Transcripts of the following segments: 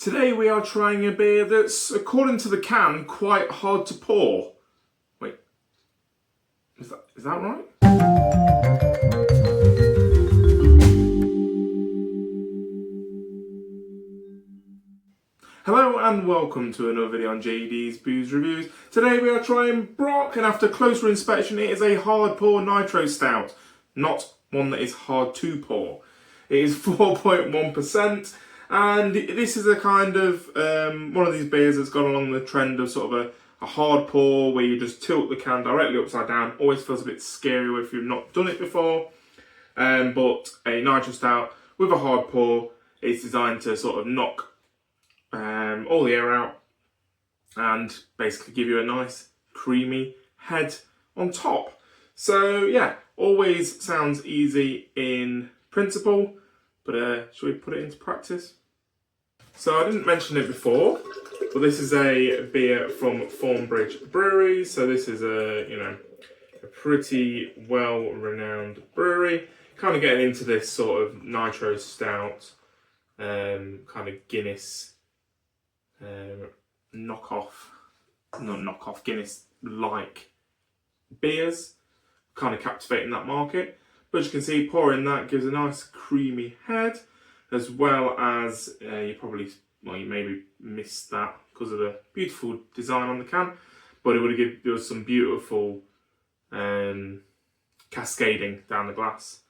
Today we are trying a beer that's, according to the can, quite hard to pour. Wait, is that right? Hello and welcome to another video on JD's Booze Reviews. Today we are trying Brock, and after closer inspection it is a Hard Pour Nitro Stout, not one that is hard to pour. It is 4.1%. And this is a kind of one of these beers that's gone along the trend of sort of a hard pour where you just tilt the can directly upside down. Always feels a bit scary if you've not done it before. But a nitro stout with a hard pour is designed to sort of knock all the air out and basically give you a nice creamy head on top. So yeah, always sounds easy in principle. But should we put it into practice? So I didn't mention it before, but this is a beer from Thornbridge Brewery. So this is a pretty well-renowned brewery. Kind of getting into this sort of nitro stout, kind of Guinness Guinness-like beers. Kind of captivating that market. But as you can see, pouring that gives a nice creamy head, as well as you maybe missed that because of the beautiful design on the can, but it would have given us some beautiful cascading down the glass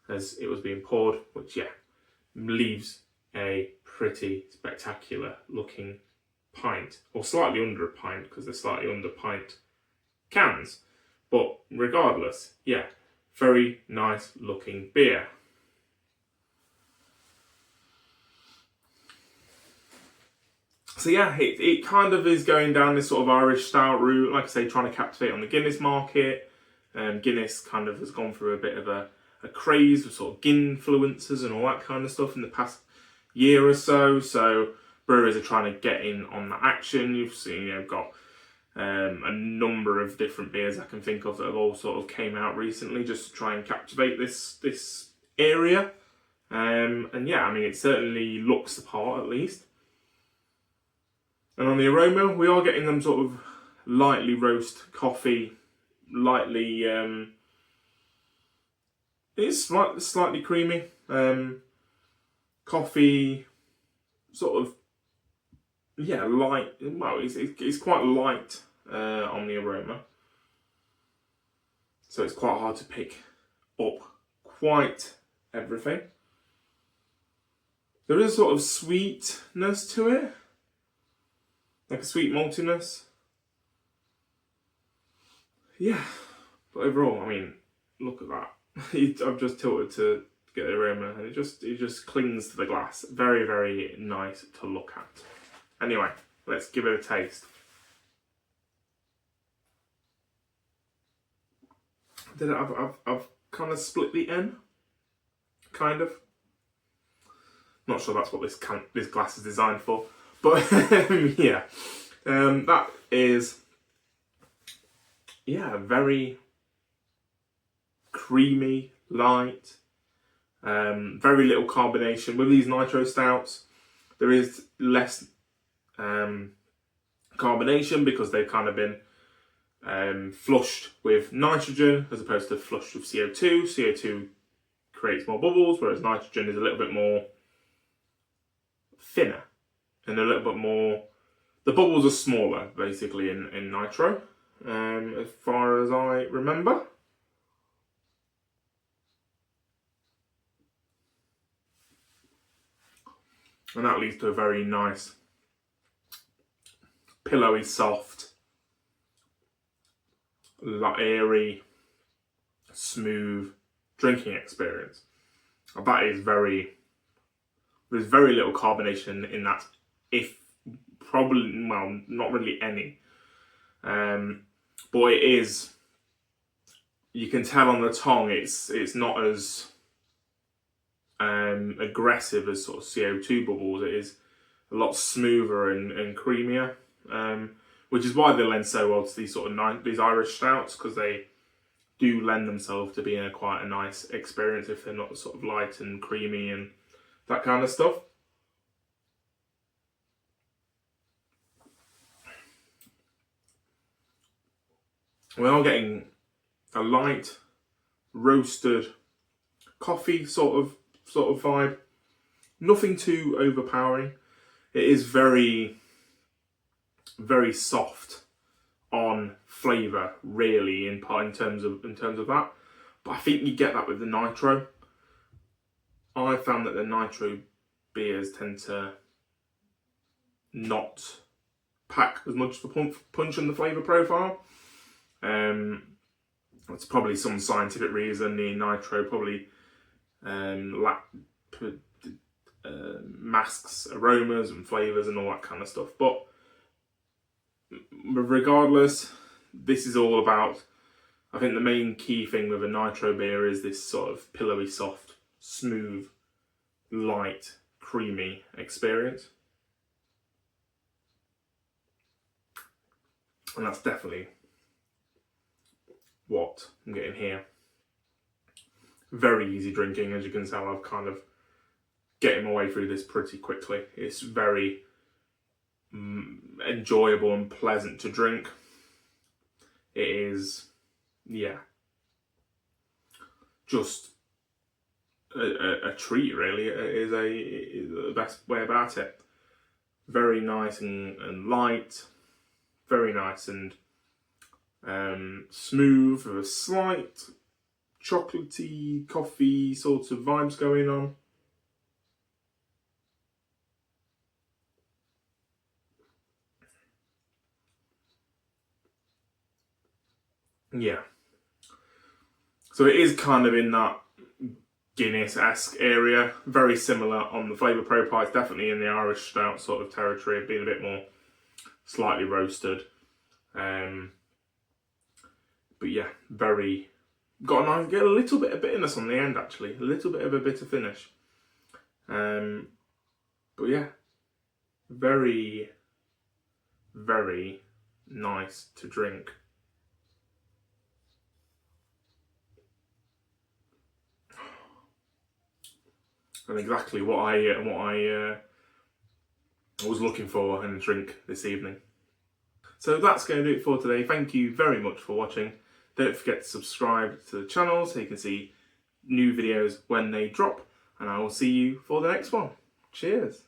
as it was being poured, which leaves a pretty spectacular looking pint, or slightly under a pint because they're slightly under pint cans. But regardless, very nice looking beer. So it kind of is going down this sort of Irish stout route, like I say, trying to captivate on the Guinness market. Guinness kind of has gone through a bit of a craze with sort of gin influencers and all that kind of stuff in the past year or so. So breweries are trying to get in on that action. You've seen, got a number of different beers I can think of that have all sort of came out recently just to try and captivate this area. It certainly looks the part at least. And on the aroma, we are getting them sort of lightly roast coffee, lightly, it's slightly creamy, coffee, sort of, light. Well, it's quite light on the aroma, so it's quite hard to pick up quite everything. There is a sort of sweetness to it, like a sweet maltiness. But overall, look at that. I've just tilted to get the aroma, and it just clings to the glass. Very, very nice to look at. Anyway, let's give it a taste. I've kind of split the N, kind of. Not sure that's what this glass is designed for, but that is very creamy, light, very little carbonation. With these nitro stouts, there is less carbonation because they've kind of been flushed with nitrogen as opposed to flushed with CO2. CO2 creates more bubbles, whereas nitrogen is a little bit more thinner and a little bit more. The bubbles are smaller basically in nitro, as far as I remember. And that leads to a very nice, pillowy, soft, airy, smooth drinking experience. And that is there's very little carbonation in that, not really any. But it is, you can tell on the tongue, it's not as aggressive as sort of CO2 bubbles. It is a lot smoother and creamier, which is why they lend so well to these sort of these Irish stouts, because they do lend themselves to being quite a nice experience if they're not sort of light and creamy and that kind of stuff. We are getting a light roasted coffee sort of vibe. Nothing too overpowering. It is very, very soft on flavour, really, in terms of that. But I think you get that with the nitro. I found that the nitro beers tend to not pack as much of a punch in the flavour profile. It's probably some scientific reason. The nitro probably masks aromas and flavours and all that kind of stuff. But regardless, this is all about, I think the main key thing with a nitro beer is this sort of pillowy, soft, smooth, light, creamy experience. And that's definitely what I'm getting here. Very easy drinking, as you can tell. I've kind of getting my way through this pretty quickly. It's very enjoyable and pleasant to drink. It is, yeah, just a treat, really. It is the best way about it. Very nice and light. Very nice and smooth, with a slight chocolatey, coffee sorts of vibes going on. Yeah. So it is kind of in that Guinness-esque area. Very similar on the flavour profile. It's definitely in the Irish stout sort of territory, being a bit more slightly roasted. But yeah, get a little bit of bitterness on the end, actually. A little bit of a bitter finish. But yeah, very, very nice to drink. And exactly what I was looking for in a drink this evening. So that's going to do it for today. Thank you very much for watching. Don't forget to subscribe to the channel so you can see new videos when they drop. And I will see you for the next one. Cheers.